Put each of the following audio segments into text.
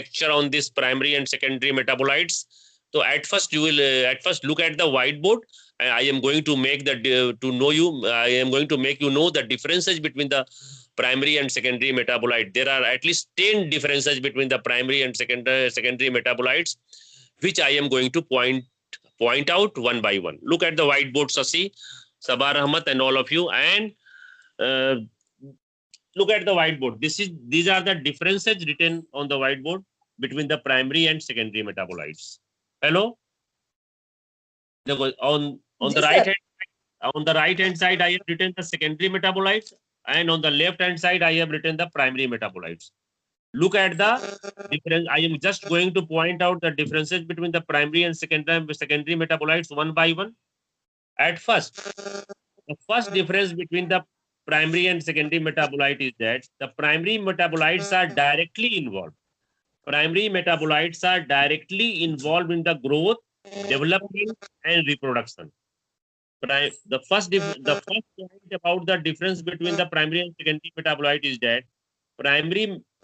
lecture on this primary and secondary metabolites. So at first you will at first look at the whiteboard. I am going to make the to know you. I am going to make you know the differences between the primary and secondary metabolite. There are at least 10 differences between the primary and secondary metabolites, which I am going to point out one by one. Look at the whiteboard, Sasi, Sabar Ahmad, and all of you, and uh, look at the whiteboard. These are the differences written on the whiteboard between the primary and secondary metabolites. Hello. On the right hand, on the right hand side, I have written the secondary metabolites, and on the left hand side, I have written the primary metabolites. Look at the difference. I am just going to point out the differences between the primary and secondary metabolites one by one. At first, the first difference between the primary and secondary metabolite is that the primary metabolites are directly involved. Primary metabolites are directly involved in the growth, development, and reproduction. The first point about the difference between the primary and secondary metabolite is that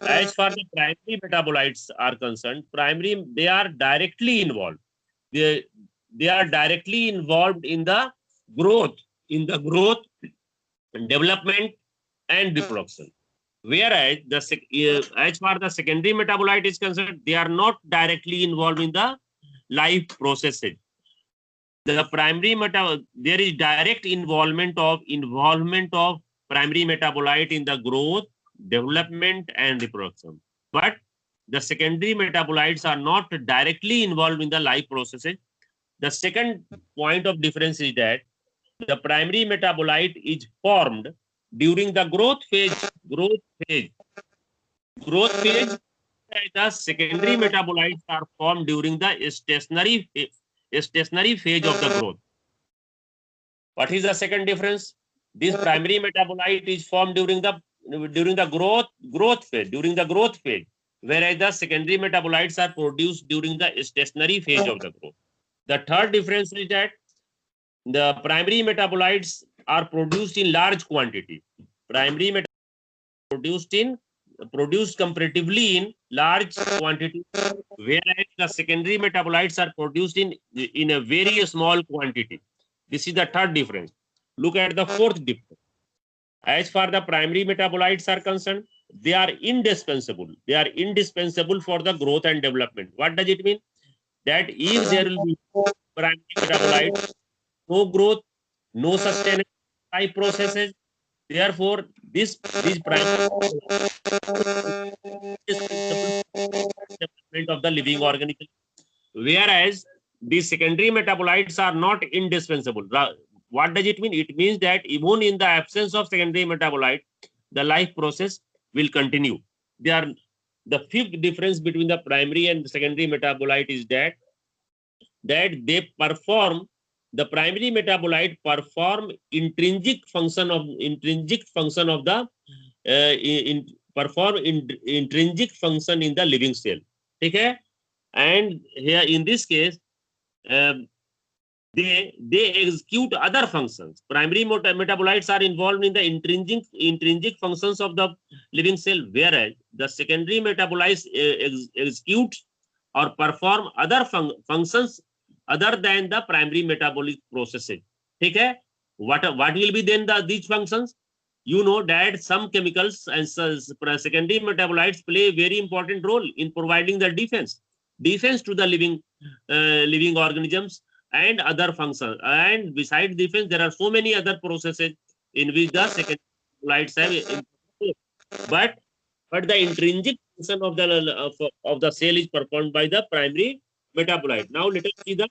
as far as the primary metabolites are concerned, they are directly involved. They are directly involved in the growth, development, and reproduction. Whereas as far as the secondary metabolite is concerned, they are not directly involved in the life processes. The primary there is direct involvement of primary metabolite in the growth, development, and reproduction. But the secondary metabolites are not directly involved in the life processes. The second point of difference is that the primary metabolite is formed during the growth phase. The secondary metabolites are formed during the stationary phase of the growth. What is the second difference? This primary metabolite is formed during the growth phase, whereas the secondary metabolites are produced during the stationary phase of the growth. The third difference is that the primary metabolites are produced in large quantity. Primary metabolites produced comparatively in large quantity, whereas the secondary metabolites are produced in a very small quantity. This is the third difference. Look at the fourth difference. As far the primary metabolites are concerned, they are indispensable. They are indispensable for the growth and development. What does it mean? That if there will be primary metabolites, no growth, no sustainable life processes. Therefore, these primary development of the living organism, whereas the secondary metabolites are not indispensable. What does it mean? It means that even in the absence of secondary metabolite, the life process will continue. The fifth difference between the primary and the secondary metabolite is that the primary metabolite perform intrinsic function of the intrinsic function in the living cell. Okay, and here in this case, they execute other functions. Primary metabolites are involved in the intrinsic functions of the living cell, whereas the secondary metabolites execute or perform other functions other than the primary metabolic processes. Okay, what will be then these functions? You know that some chemicals and secondary metabolites play a very important role in providing the defense to the living organisms and other functions. And besides defense, there are so many other processes in which the secondary metabolites have. But the intrinsic function of the cell is performed by the primary metabolite. Now let us see the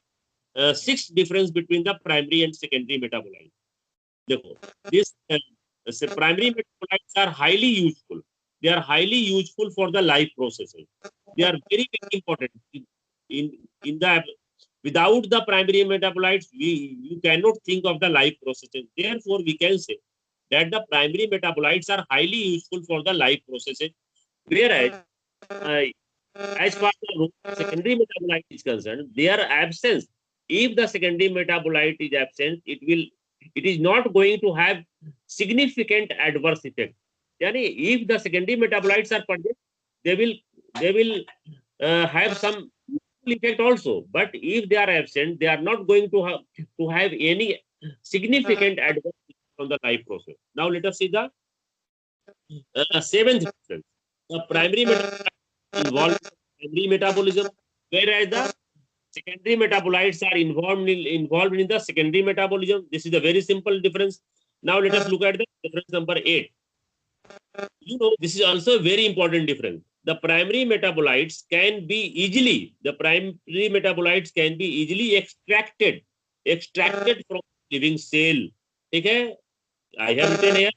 sixth difference between the primary and secondary metabolite. This primary metabolites are highly useful. They are highly useful for the life processes. They are very, very important. Without the primary metabolites, you cannot think of the life processes. Therefore, we can say that the primary metabolites are highly useful for the life processes, whereas as far as the secondary metabolite is concerned, their absence, if the secondary metabolite is absent, it is not going to have significant adverse effect. Yani, if the secondary metabolites are present, they will they will have some effect also. But if they are absent, they are not going to have any significant advantage on the life process. Now let us see the seventh difference. The primary metabolites involved in primary metabolism, whereas the secondary metabolites are involved in the secondary metabolism. This is a very simple difference. Now let us look at the difference number 8. You know, this is also a very important difference. The primary metabolites can be easily extracted from living cell. Okay, I have written here,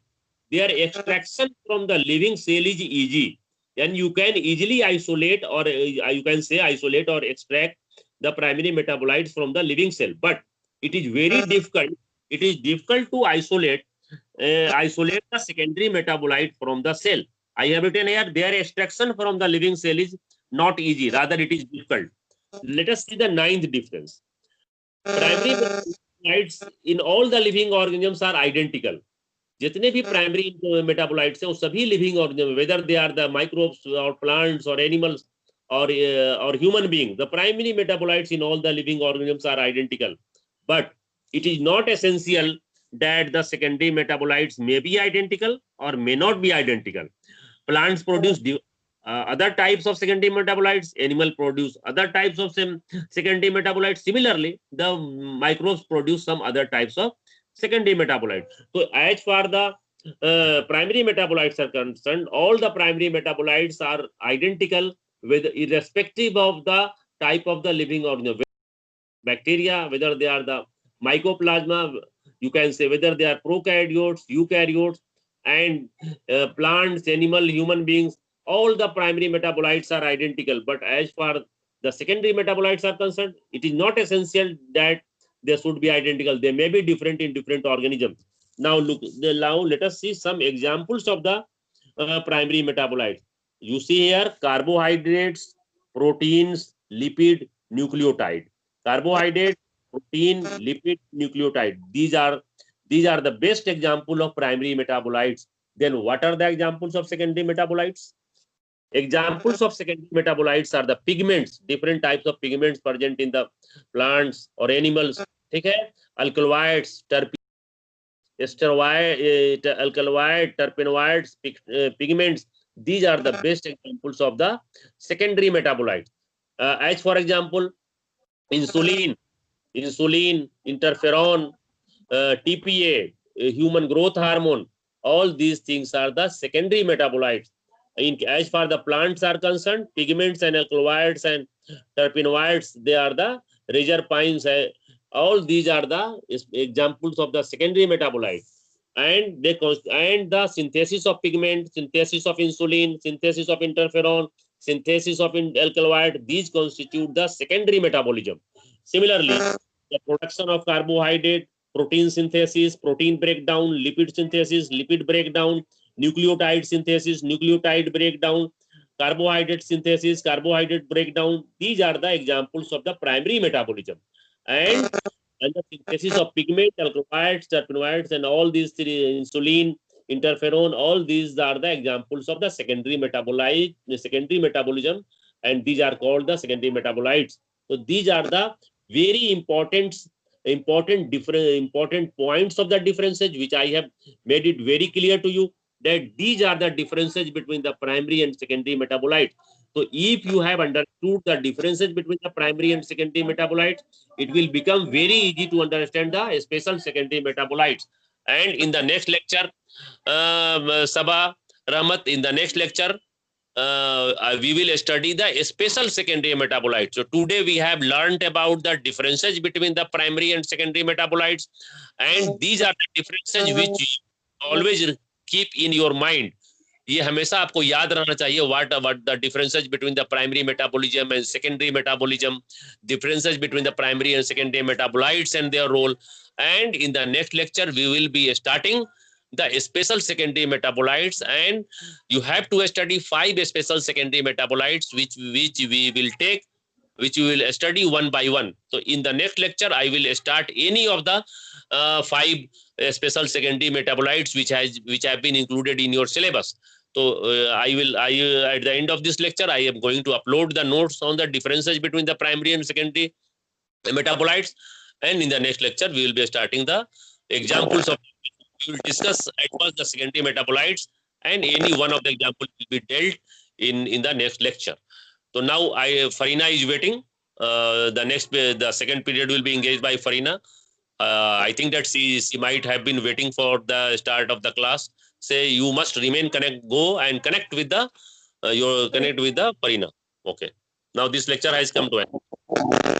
their extraction from the living cell is easy, and you can easily isolate, or you can say isolate or extract the primary metabolites from the living cell. But it is very difficult. It is difficult to isolate the secondary metabolite from the cell. I have written here, their extraction from the living cell is not easy, rather it is difficult. Let us see the ninth difference. Primary metabolites in all the living organisms are identical. जितने भी primary metabolites हैं वो सभी living organism, whether they are the microbes और plants और animals or human being, the primary metabolites in all the living organisms are identical. But it is not essential that the secondary metabolites may be identical or may not be identical. Plants produce other types of secondary metabolites, animal produce other types of secondary metabolites. Similarly, the microbes produce some other types of secondary metabolites. So as far the primary metabolites are concerned, all the primary metabolites are identical, with irrespective of the type of the living organism. Bacteria, whether they are the mycoplasma, you can say whether they are prokaryotes, eukaryotes, and plants, animal, human beings, all the primary metabolites are identical. But as far the secondary metabolites are concerned, it is not essential that they should be identical. They may be different in different organisms. Now let us see some examples of the primary metabolites. You see here carbohydrates, proteins, lipid, nucleotide. Carbohydrate, protein, lipid, nucleotide. These are the best example of primary metabolites. Then what are the examples of secondary metabolites? Examples of secondary metabolites are the pigments, different types of pigments present in the plants or animals. Okay? Alkaloids, alkaloid, terpenoids, pigments. These are the best examples of the secondary metabolites. As for example, insulin, interferon, TPA, human growth hormone, all these things are the secondary metabolites. As far the plants are concerned, pigments and alkaloids and terpenoids, they are the reserpines. All these are the examples of the secondary metabolites. And the synthesis of pigment, synthesis of insulin, synthesis of interferon, synthesis of alkaloid, these constitute the secondary metabolism. Similarly, the production of carbohydrate, protein synthesis, protein breakdown, lipid synthesis, lipid breakdown, nucleotide synthesis, nucleotide breakdown, carbohydrate synthesis, carbohydrate breakdown. These are the examples of the primary metabolism. And the synthesis of pigment, alkaloids, terpenoids, and all these three, insulin, interferon, all these are the examples of the secondary metabolism, and these are called the secondary metabolites. So these are the very important points of the differences, which I have made it very clear to you, that these are the differences between the primary and secondary metabolites. So if you have understood the differences between the primary and secondary metabolites, it will become very easy to understand the special secondary metabolites. And in the next lecture, Sabah Rahmat, in the next lecture, we will study the special secondary metabolites. So today we have learned about the differences between the primary and secondary metabolites, and these are the differences which you always keep in your mind. ये हमेशा आपको याद रहना चाहिए, what the differences between the primary metabolism and secondary metabolism, differences between the primary and secondary metabolites and their role. And in the next lecture we will be starting the special secondary metabolites, and you have to study 5 special secondary metabolites which we will study one by one. So in the next lecture I will start any of the 5 special secondary metabolites which have been included in your syllabus. So at the end of this lecture, I am going to upload the notes on the differences between the primary and secondary metabolites, and in the next lecture we will be starting the examples of. We will discuss at first the secondary metabolites, and any one of the examples will be dealt in the next lecture. So now Farina is waiting. The second period will be engaged by Farina. I think that she might have been waiting for the start of the class. Say you must remain go and connect with the Farina. Okay. Now this lecture has come to end.